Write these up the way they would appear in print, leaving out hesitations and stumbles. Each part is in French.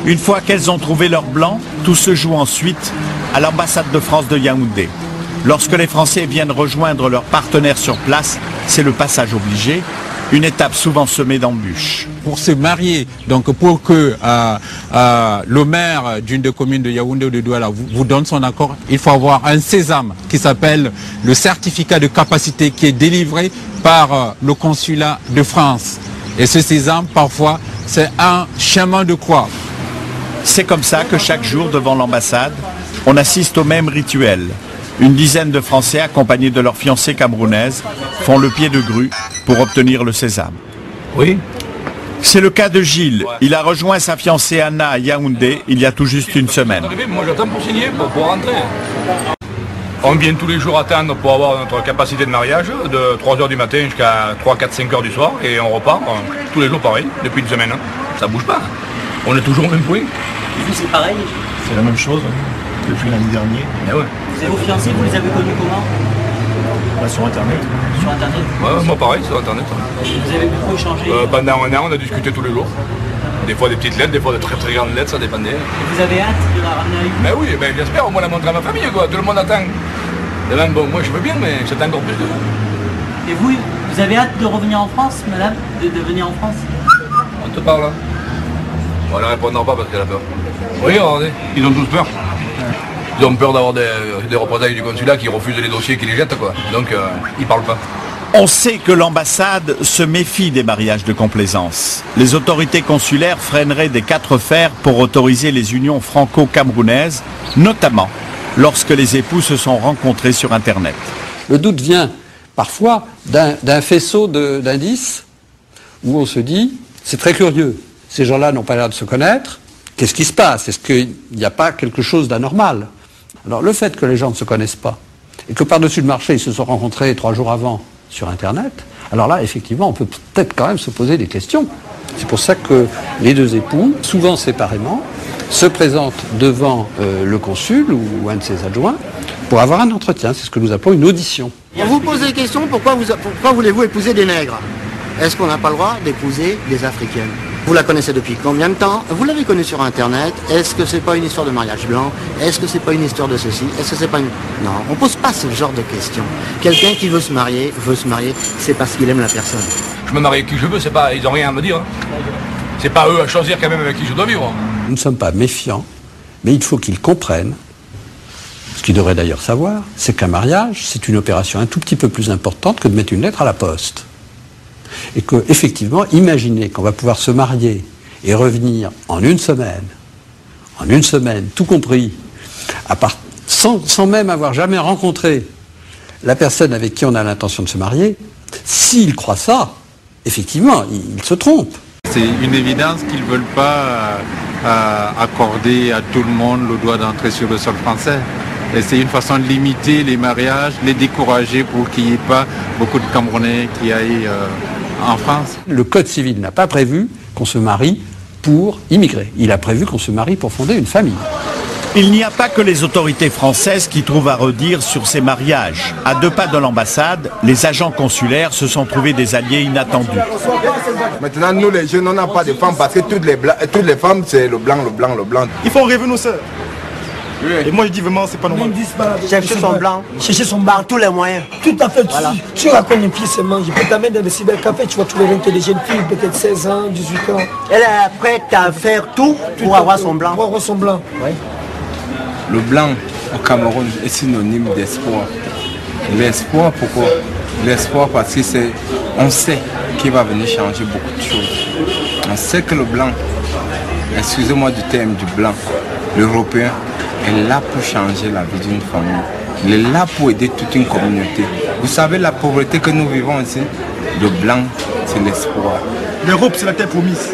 Une fois qu'elles ont trouvé leur blanc, tout se joue ensuite à l'ambassade de France de Yaoundé. Lorsque les Français viennent rejoindre leurs partenaires sur place, c'est le passage obligé, une étape souvent semée d'embûches. Pour se marier, donc pour que le maire d'une des communes de Yaoundé ou de Douala vous donne son accord, il faut avoir un sésame qui s'appelle le certificat de capacité qui est délivré par le consulat de France. Et ce sésame, parfois, c'est un chemin de croix. C'est comme ça que chaque jour, devant l'ambassade, on assiste au même rituel. Une dizaine de Français, accompagnés de leurs fiancées camerounaises, font le pied de grue pour obtenir le sésame. Oui. C'est le cas de Gilles. Il a rejoint sa fiancée Anna à Yaoundé il y a tout juste une semaine. Moi j'attends pour signer, pour rentrer. On vient tous les jours attendre pour avoir notre capacité de mariage, de 3h du matin jusqu'à 3, 4, 5h du soir, et on repart tous les jours pareil, depuis une semaine. Ça bouge pas. On est toujours au même point. Et vous c'est pareil? C'est la même chose, depuis l'année dernière. Mais ouais. Vous avez vos fiancés, vous les avez connus comment? Sur Internet. Sur Internet? Ouais, moi pareil, sur Internet. Vous avez beaucoup échangé? Pendant un an, on a discuté tous les jours. Des fois des petites lettres, des fois de très très grandes lettres, ça dépendait. Et vous avez hâte de la ramener avec vous? Ben oui, ben j'espère, au moins la montrer à ma famille, quoi. Tout le monde attend. Et ben, bon, moi je veux bien, mais j'attends encore plus de vous. Et vous avez hâte de revenir en France, madame? De venir en France? On te parle, là. On ne répondra pas parce qu'elle a peur. Oui, regardez, ils ont tous peur. Ils ont peur d'avoir des représailles du consulat qui refusent les dossiers, qui les jettent, quoi. Donc, ils parlent pas. On sait que l'ambassade se méfie des mariages de complaisance. Les autorités consulaires freineraient des 4 fers pour autoriser les unions franco-camerounaises, notamment lorsque les époux se sont rencontrés sur Internet. Le doute vient parfois d'un faisceau d'indices où on se dit, c'est très curieux, ces gens-là n'ont pas l'air de se connaître, qu'est-ce qui se passe? Est-ce qu'il n'y a pas quelque chose d'anormal? Alors le fait que les gens ne se connaissent pas, et que par-dessus le marché, ils se sont rencontrés 3 jours avant sur Internet, alors là, effectivement, on peut peut-être quand même se poser des questions. C'est pour ça que les 2 époux, souvent séparément, se présentent devant le consul ou un de ses adjoints pour avoir un entretien. C'est ce que nous appelons une audition. On vous pose des questions, pourquoi voulez-vous épouser des nègres? Est-ce qu'on n'a pas le droit d'épouser des Africaines? Vous la connaissez depuis combien de temps? Vous l'avez connue sur Internet? Est-ce que c'est pas une histoire de mariage blanc? Est-ce que c'est pas une histoire de ceci? Est-ce que c'est pas une... Non, on pose pas ce genre de questions. Quelqu'un qui veut se marier, c'est parce qu'il aime la personne. Je me marie avec qui je veux, c'est pas, ils ont rien à me dire. Hein. C'est pas eux à choisir quand même avec qui je dois vivre. Nous ne sommes pas méfiants, mais il faut qu'ils comprennent, ce qu'ils devraient d'ailleurs savoir, c'est qu'un mariage, c'est une opération un tout petit peu plus importante que de mettre une lettre à la poste. Et que, effectivement, imaginez qu'on va pouvoir se marier et revenir en une semaine, tout compris, sans même avoir jamais rencontré la personne avec qui on a l'intention de se marier, s'ils croient ça, effectivement, ils se trompent. C'est une évidence qu'ils ne veulent pas accorder à tout le monde le droit d'entrer sur le sol français. Et c'est une façon de limiter les mariages, les décourager pour qu'il n'y ait pas beaucoup de Camerounais qui aillent en France. Le Code civil n'a pas prévu qu'on se marie pour immigrer. Il a prévu qu'on se marie pour fonder une famille. Il n'y a pas que les autorités françaises qui trouvent à redire sur ces mariages. À 2 pas de l'ambassade, les agents consulaires se sont trouvés des alliés inattendus. Maintenant, nous les jeunes, on n'a pas de femmes parce que toutes les femmes, c'est le blanc. Ils font rêver nos sœurs. Oui. Et moi je dis vraiment c'est pas normal. Chercher son blanc. Chercher son bar, tous les moyens. Tout à fait. Voilà. Tu racontes une pièce seulement. Je peux t'amener dans le cybercafé, tu vas trouver des jeunes filles, peut-être 16 ans, 18 ans. Elle est prête à faire tout pour avoir son blanc. Pour avoir son blanc. Oui. Le blanc au Cameroun est synonyme d'espoir. L'espoir, pourquoi? L'espoir parce que on sait qu'il va venir changer beaucoup de choses. On sait que le blanc, excusez-moi du terme du blanc, l'Européen est là pour changer la vie d'une famille. Il est là pour aider toute une communauté. Vous savez la pauvreté que nous vivons ici? Le blanc, c'est l'espoir. L'Europe, c'est la terre promise.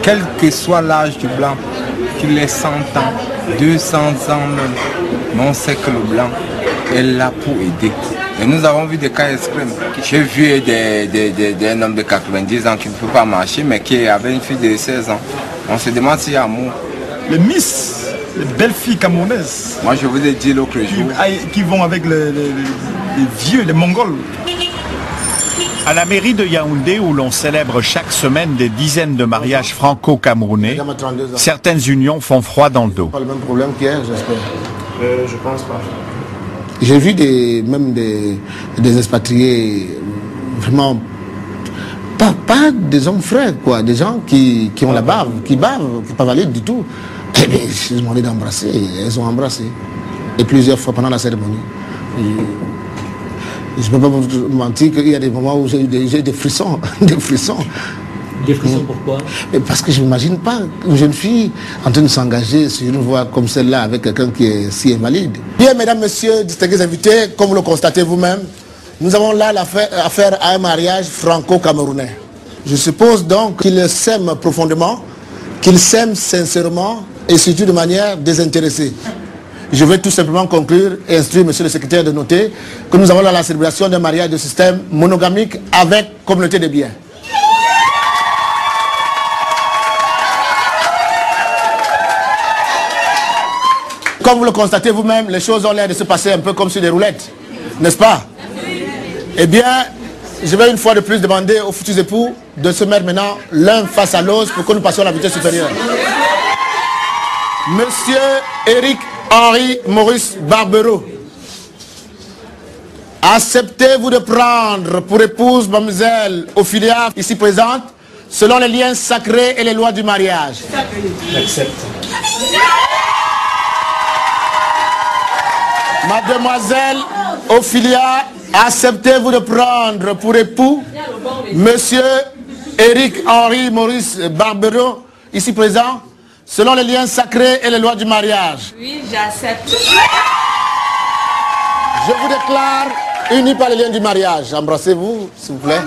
Quel que soit l'âge du blanc, qu'il ait 100 ans, 200 ans même, mais on sait que le blanc est là pour aider. Et nous avons vu des cas extrêmes. J'ai vu un homme de 90 ans qui ne peut pas marcher, mais qui avait une fille de 16 ans. On se demande s'il y a amour. Les Miss, les belles filles camerounaises. Moi je vous ai dit l'autre jour. Qui vont avec les vieux, les Mongols. À la mairie de Yaoundé, où l'on célèbre chaque semaine des dizaines de mariages franco-camerounais, certaines unions font froid dans le dos. Pas le même problème qu'hier, j'espère. Je pense pas. J'ai vu même des expatriés vraiment pas des hommes frais, quoi, des gens qui ont la bave, qui bavent, pas valides du tout. Eh bien, je demandé d'embrasser, elles ont embrassé. Et plusieurs fois pendant la cérémonie. Je ne peux pas vous mentir qu'il y a des moments où j'ai eu des frissons, des frissons. Des frissons pourquoi? Parce que je n'imagine pas une jeune fille en train de s'engager sur une voie comme celle-là avec quelqu'un qui est si invalide. Bien, mesdames, messieurs, distingués invités, comme vous le constatez vous-même, nous avons là affaire à un mariage franco-camerounais. Je suppose donc qu'ils s'aiment profondément, qu'ils s'aiment sincèrement et surtout de manière désintéressée. Je vais tout simplement conclure et instruire monsieur le secrétaire de noter que nous avons là la célébration d'un mariage de système monogamique avec communauté de biens. Comme vous le constatez vous-même, les choses ont l'air de se passer un peu comme sur des roulettes, n'est-ce pas? Eh bien, je vais une fois de plus demander aux futurs époux de se mettre maintenant l'un face à l'autre pour que nous passions à la vitesse supérieure. Monsieur Éric Henri Maurice Barbereau, acceptez-vous de prendre pour épouse mademoiselle Ophilia, ici présente, selon les liens sacrés et les lois du mariage? J'accepte. Mademoiselle Ophilia, acceptez-vous de prendre pour époux monsieur Éric Henri Maurice Barbereau, ici présent, selon les liens sacrés et les lois du mariage? Oui, j'accepte. Je vous déclare unis par les liens du mariage. Embrassez-vous, s'il vous plaît.